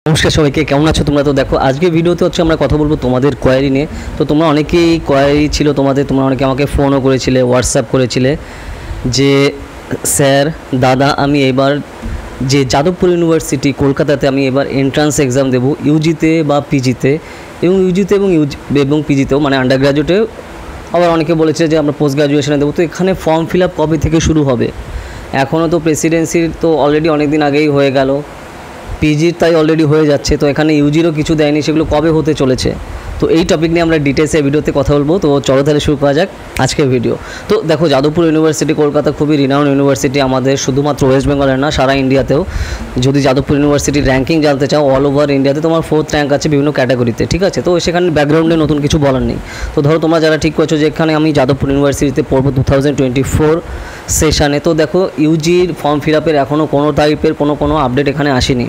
নমস্কার সবাইকে, কেমন আছো তোমরা? তো দেখো আজকে ভিডিওতে হচ্ছে আমরা কথা বলবো তোমাদের কোয়ারি নিয়ে। তো তোমরা অনেকেই কোয়ারি ছিল তোমাদের, তোমরা অনেকে আমাকে ফোনও করেছিলে, হোয়াটসঅ্যাপ করেছিলে যে স্যার দাদা আমি এবার যে যাদবপুর ইউনিভার্সিটি কলকাতাতে আমি এবার এন্ট্রান্স এক্সাম দেবো ইউজিতে বা পিজিতে, এবং ইউজিতে এবং পিজিতেও মানে আন্ডার গ্র্যাজুয়েটেও। আবার অনেকে বলেছে যে আমরা পোস্ট গ্র্যাজুয়েশনে দেবো। তো এখানে ফর্ম ফিল আপ কবে থেকে শুরু হবে? এখনও তো প্রেসিডেন্সির তো অলরেডি অনেক দিন আগেই হয়ে গেল, পিজির তাই অলরেডি হয়ে যাচ্ছে। তো এখানে ইউজিরও কিছু দেয়নি, সেগুলো কবে হতে চলেছে? তো এই টপিক নিয়ে আমরা ডিটেলসে ভিডিওতে কথা বলবো। তো চলো তাহলে শুরু করা যাক আজকের ভিডিও। তো দেখো যাদবপুর ইউনিভার্সিটি কলকাতা খুবই রিনাউন্ড ইউনিভার্সিটি, আমাদের শুধুমাত্র ওয়েস্ট বেঙ্গলের না সারা ইন্ডিয়াতেও। যদি যাদবপুর ইউনিভার্সিটির র্যাঙ্কিং জানতে চাও অল ওভার ইন্ডিয়াতে তোমার 4th র্যাঙ্ক আছে বিভিন্ন ক্যাটাগরিতে, ঠিক আছে? তো সেখানে ব্যাকগ্রাউন্ডে নতুন কিছু বলার নেই। তো ধরো তোমরা যারা ঠিক করছো যে এখানে আমি যাদবপুর ইউনিভার্সিটিতে পড়বো 2024 সেশানে, তো দেখো ইউজির ফর্ম ফিল আপের এখনও কোনো টাইপের কোনো আপডেট এখানে আসেনি।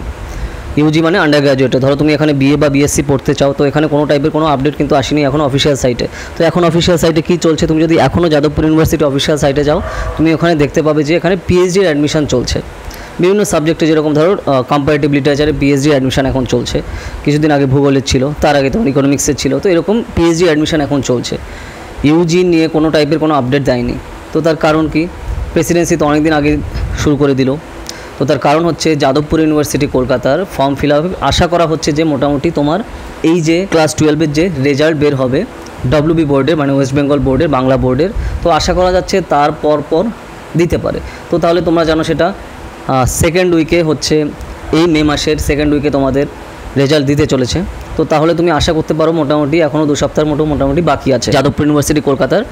ইউজি মানে আন্ডার গ্র্যাজুয়েটে, ধরো তুমি এখানে বিএ বা বিএসসি পড়তে চাও, তো এখানে কোনো টাইপের কোনো আপডেট কিন্তু আসেনি এখন অফিসিয়াল সাইটে। তো এখন অফিসিয়াল সাইটে কী চলছে, তুমি যদি এখনও যাদবপুর ইউনিভার্সিটি অফিসিয়াল সাইটে যাও, তুমি ওখানে দেখতে পাবে যে এখানে পিএইচডির অ্যাডমিশন চলছে বিভিন্ন সাবজেক্টে। যেরকম ধরো কম্পারেটিভ লিটারেচারে পিএইচডি অ্যাডমিশন এখন চলছে, কিছুদিন আগে ভূগোলের ছিল, তার আগে তখন ইকোনমিক্সের ছিল। তো এরকম পিএইচডি অ্যাডমিশন এখন চলছে। ইউজি নিয়ে কোনো টাইপের কোনো আপডেট দেয়নি। তো তার কারণ কি? প্রেসিডেন্সি তো অনেক দিন আগে শুরু করে দিল। তো তার কারণ হচ্ছে যাদবপুর ইউনিভার্সিটি কলকাতার ফর্ম ফিল আপ আশা করা হচ্ছে যে মোটামুটি তোমার এই যে ক্লাস 12-এর যে রেজাল্ট বের হবে ডব্লিউবি বোর্ডের মানে ওয়েস্ট বেঙ্গল বোর্ডের বাংলা বোর্ডের, তো আশা করা যাচ্ছে তার পর দিতে পারে। তো তাহলে তোমরা জানো সেটা সেকেন্ড উইকে হচ্ছে এই মে মাসের সেকেন্ড উইকে তোমাদের রেজাল্ট দিতে চলেছে। তো তাহলে তুমি আশা করতে পারো মোটামুটি এখনও 2 সপ্তাহের মতো মোটামুটি বাকি আছে যাদবপুর ইউনিভার্সিটি কলকাতার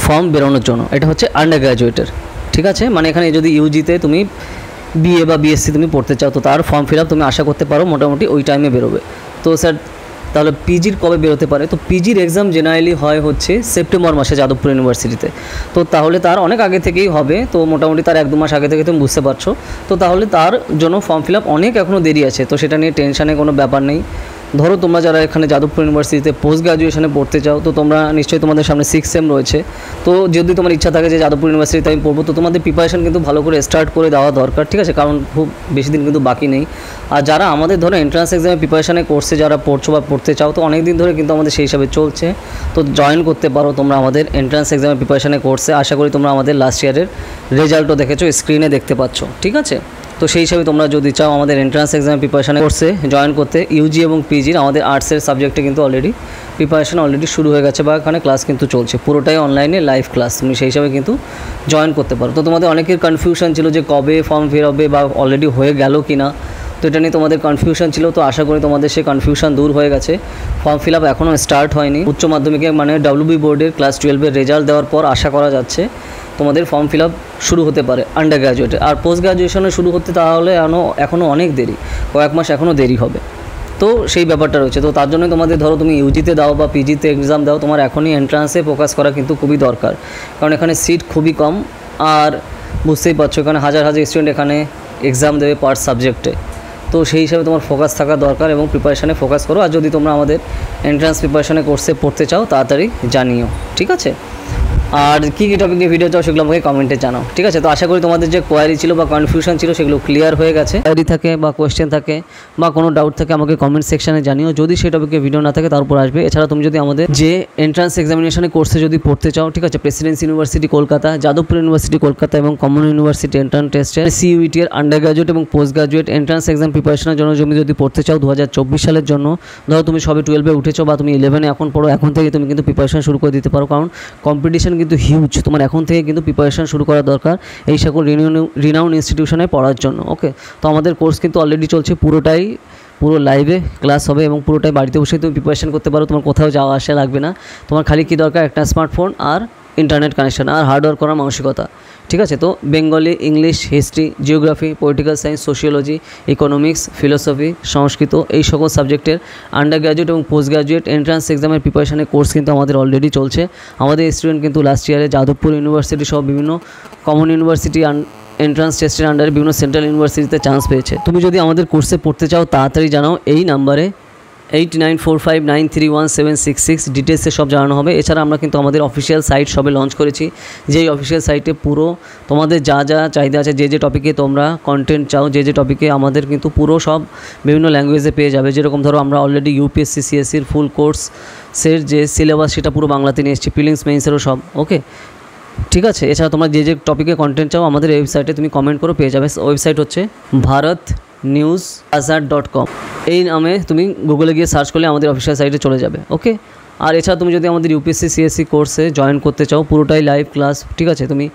ফর্ম বেরোনোর জন্য। এটা হচ্ছে আন্ডার গ্র্যাজুয়েটের, ঠিক আছে? মানে এখানে যদি ইউজিতে তুমি বিএ বা বিএসসি তুমি পড়তে চাও, তো তার ফর্ম ফিল আপ তুমি আশা করতে পারো মোটামুটি ওই টাইমে বেরোবে। তো স্যার তাহলে পিজির কবে বেরোতে পারে? তো পিজির এক্সাম জেনারেলি হয় হচ্ছে সেপ্টেম্বর মাসে যাদবপুর ইউনিভার্সিটিতে। তো তাহলে তার অনেক আগে থেকেই হবে, তো মোটামুটি তার 1-2 মাস আগে থেকে তুমি বুঝতে পারছো। তো তাহলে তার জন্য ফর্ম ফিল আপ অনেক এখনও দেরি আছে, তো সেটা নিয়ে টেনশানে কোনো ব্যাপার নেই। ধরো তোমরা যারা এখানে যাদবপুর ইউনিভার্সিটিতে পোস্ট গ্র্যাজুয়েশনে পড়তে চাও, তো তোমরা নিশ্চয়ই তোমাদের সামনে 6 সেম রয়েছে। তো যদি তোমার ইচ্ছা থাকে যে যাদবপুর ইউনিভার্সিটিতে আমি পড়বো, তো তোমাদের প্রিপারেশন কিন্তু ভালো করে স্টার্ট করে দেওয়া দরকার, ঠিক আছে? কারণ খুব বেশি দিন কিন্তু বাকি নেই। আর যারা আমাদের ধরো এন্ট্রান্স এক্সামে প্রিপারেশানে কোর্সে যারা পড়ছো বা পড়তে চাও, তো অনেক দিন ধরে কিন্তু আমাদের সেই হিসাবে চলছে। তো জয়েন করতে পারো তোমরা আমাদের এন্ট্রান্স এক্সামে প্রিপারেশানে কোর্সে। আশা করি তোমরা আমাদের লাস্ট ইয়ারের রেজাল্টও দেখেছো, স্ক্রিনে দেখতে পাচ্ছ, ঠিক আছে? তো সেই হিসাবে তোমরা যদি চাও আমাদের এন্ট্রান্স এক্সামে প্রিপারেশানে কোর্সে জয়েন করতে, ইউজি এবং পিজির আমাদের আর্টসের সাবজেক্টে কিন্তু অলরেডি প্রিপারেশান অলরেডি শুরু হয়ে গেছে বা এখানে ক্লাস কিন্তু চলছে, পুরোটাই অনলাইনে লাইভ ক্লাস। তুমি সেই হিসাবে কিন্তু জয়েন করতে পারো। তো তোমাদের অনেকের কনফিউশন ছিল যে কবে ফর্ম বের হবে বা অলরেডি হয়ে গেল কি না, তো এটা নিয়ে তোমাদের কনফিউশন ছিল। তো আশা করি তোমাদের সেই কনফিউশন দূর হয়ে গেছে। ফর্ম ফিল আপ এখনও স্টার্ট হয়নি। উচ্চ মাধ্যমিকে মানে ডব্লিউবি বোর্ডের ক্লাস 12-এর রেজাল্ট দেওয়ার পর আশা করা যাচ্ছে তোমাদের ফর্ম ফিল আপ শুরু হতে পারে আন্ডার গ্র্যাজুয়েটে। আর পোস্ট গ্র্যাজুয়েশনে শুরু হতে তাহলে এখনও অনেক দেরি, কয়েক মাস এখনও দেরি হবে। তো সেই ব্যাপারটা রয়েছে। তো তার জন্য তোমাদের ধরো তুমি ইউজিতে দাও বা পিজিতে এক্সাম দাও, তোমার এখনই এন্ট্রান্সে ফোকাস করা কিন্তু খুবই দরকার, কারণ এখানে সিট খুবই কম। আর বুঝতেই পারছো এখানে হাজার স্টুডেন্ট এখানে এক্সাম দেবে পার সাবজেক্টে। তো সেই হিসাবে তোমার ফোকাস থাকা দরকার এবং প্রিপারেশানে ফোকাস করো। আর যদি তোমরা আমাদের এন্ট্রান্স প্রিপারেশানে কোর্সে পড়তে চাও তাড়াতাড়ি জানিও, ঠিক আছে? আর কী টপিক নিয়ে ভিডিও চাও সেগুলো আমাকে কমেন্টে জানাও, ঠিক আছে? তো আশা করি তোমাদের যে কোয়ারি ছিল বা কনফিউশন ছিল সেগুলো ক্লিয়ার হয়ে গেছে। কোয়ারি থাকে বা কোয়েশ্চেন থাকে বা কোনো ডাউট থাকে আমাকে কমেন্ট সেকশানে জানিও। যদি সেই টপিকে ভিডিও না থাকে তার উপর আসবে। এছাড়া তুমি যদি আমাদের যে এন্ট্রান্স এক্সামিনেশনে কোর্সে যদি পড়তে চাও, ঠিক আছে? Presidency university Kolkata, Jadavpur university Kolkata এবং কমন ইউনিভার্সিটি এন্ট্রান্স টেস্টের সিইউটি এর আন্ডার গ্র্যাজুয়েট এবং পোস্ট গ্র্যাজুয়েট এন্ট্রান্স এক্সাম প্রিপারেশনের জন্য যদি পড়তে চাও 2024 সালের জন্য, ধরো তুমি সবে 12-এ উঠেছো বা তুমি 11-এ এখন পড়ো, এখন থেকে তুমি কিন্তু প্রিপারেশন শুরু করে দিতে পারো, কারণ কম্পিটিশন কিন্তু হিউজ। তোমার এখন থেকে কিন্তু প্রিপারেশন শুরু করা দরকার এই সকল রিনাউন্ড ইনস্টিটিউশনে পড়ার জন্য, ওকে? তো আমাদের কোর্স কিন্তু অলরেডি চলছে, পুরো লাইভে ক্লাস হবে এবং পুরোটাই বাড়িতে বসে তুমি প্রিপারেশন করতে পারো। তোমার কোথাও যাওয়া আসা লাগবে না। তোমার খালি কী দরকার? একটা স্মার্টফোন আর ইন্টারনেট কানেকশন আর হার্ডওয়ার্ক করার মানসিকতা, ঠিক আছে? তো Bengali, English, history, geography, political science, sociology, economics, philosophy, Sanskrit এই সকল সাবজেক্টের আন্ডার গ্র্যাজুয়েট এবং পোস্ট গ্র্যাজুয়েট এন্ট্রান্স এক্সামের প্রিপারেশনের কোর্স কিন্তু আমাদের অলরেডি চলছে। আমাদের স্টুডেন্ট কিন্তু লাস্ট ইয়ারে যাদবপুর ইউনিভার্সিটি সহ বিভিন্ন কমন ইউনিভার্সিটি এন্ট্রান্স টেস্টের আন্ডারে বিভিন্ন সেন্ট্রাল ইউনিভার্সিটিতে চান্স পেয়েছে। তুমি যদি আমাদের কোর্সে পড়তে চাও তাড়াতাড়ি জানাও এই নাম্বারে 8945931766 ডিটেলসে সব জানানো হবে। এছাড়া আমরা কিন্তু আমাদের অফিসিয়াল সাইট সবে লঞ্চ করেছি, যেই অফিসিয়াল সাইটে পুরো তোমাদের যা যা চাহিদা আছে, যে টপিকে তোমরা কন্টেন্ট চাও, যে টপিকে আমাদের কিন্তু পুরো সব বিভিন্ন ল্যাঙ্গুয়েজে পেয়ে যাবে। যেরকম ধরো আমরা অলরেডি ইউপিএসসি সিএসসির ফুল কোর্সের যে সিলেবাস সেটা পুরো বাংলাতে নিয়ে এসেছি, প্রিলিমস মেইনসেরও সব। ওকে, ঠিক আছে। এছাড়া তোমরা যে টপিকে কন্টেন্ট চাও আমাদের ওয়েবসাইটে তুমি কমেন্ট করো, পেয়ে যাবে। ওয়েবসাইট হচ্ছে bharatnewsazar.com। এই নামে তুমি গুগলে গিয়ে সার্চ করলে আমাদের অফিসিয়াল সাইটে চলে যাবে। ওকে, আর এছাড়া তুমি যদি আমাদের ইউপিএসসি সিএসসি কোর্সে জয়েন করতে চাও, পুরোটাই লাইভ ক্লাস, ঠিক আছে। তুমি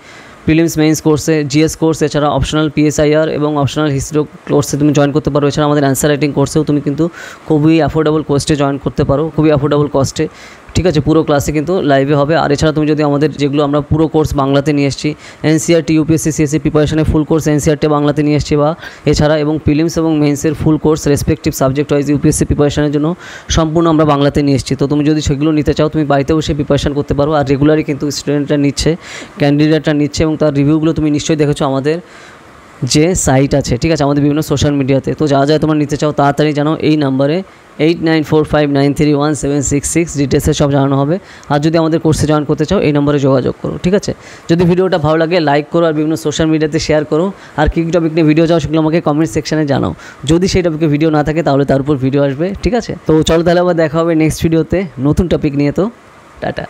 প্রিলিমস মেইনস কোর্সে, জিএস কোর্স, এছাড়া অপশনাল পিএসআইআর এবং অপশনাল হিস্ট্রি কোর্সে তুমি জয়েন করতে পারো। এছাড়া আমাদের অ্যান্সার রাইটিং কোর্সেও তুমি কিন্তু খুবই অ্যাফোর্ডেবল কস্টে জয়েন করতে পারো, খুবই অ্যাফোর্ডেবল কস্টে, ঠিক আছে। পুরো ক্লাসে কিন্তু লাইভে হবে। আর এছাড়া তুমি যদি আমাদের যেগুলো আমরা পুরো কোর্স বাংলাতে নিয়ে এসেছি, এনসিআরটি ইউপিএসসি সিএসসি প্রিপারেশনের ফুল কোর্স এনসিআরটি বাংলাতে নিয়ে এসেছি, বা এছাড়া এবং প্রিলিমস এবং মেইনসের full course respective subject wise UPSC প্রিপারেশনের জন্য সম্পূর্ণ আমরা বাংলাতে নিয়ে এসেছি। তো তুমি যদি সেগুলো নিতে চাও তুমি বাড়িতে বসে প্রিপারেশন করতে পারো। আর রেগুলারই কিন্তু স্টুডেন্টরা নিচ্ছে, ক্যান্ডিডেটরা নিচ্ছে, এবং তার রিভিউগুলো তুমি নিশ্চয়ই দেখেছো আমাদের যে সাইট আছে, ঠিক আছে, আমাদের বিভিন্ন সোশ্যাল মিডিয়াতে। তো যা যা তোমরা নিতে চাও তাড়াতাড়ি জানাও এই নাম্বারে 8945931766 ডিটেলসে সব জানানো হবে। আর যদি আমাদের কোর্সে জয়েন করতে চাও এই নম্বরে যোগাযোগ করো, ঠিক আছে। যদি ভিডিওটা ভালো লাগে লাইক করো, আর বিভিন্ন সোশ্যাল মিডিয়াতে শেয়ার করো। আর কী টপিক নিয়ে ভিডিও চাও সেগুলো আমাকে কমেন্ট সেকশানে জানাও। যদি সেই টপিকে ভিডিও না থাকে তাহলে তার উপর ভিডিও আসবে, ঠিক আছে। তো চলো তাহলে আবার দেখা হবে নেক্সট ভিডিওতে নতুন টপিক নিয়ে। তো টাটা।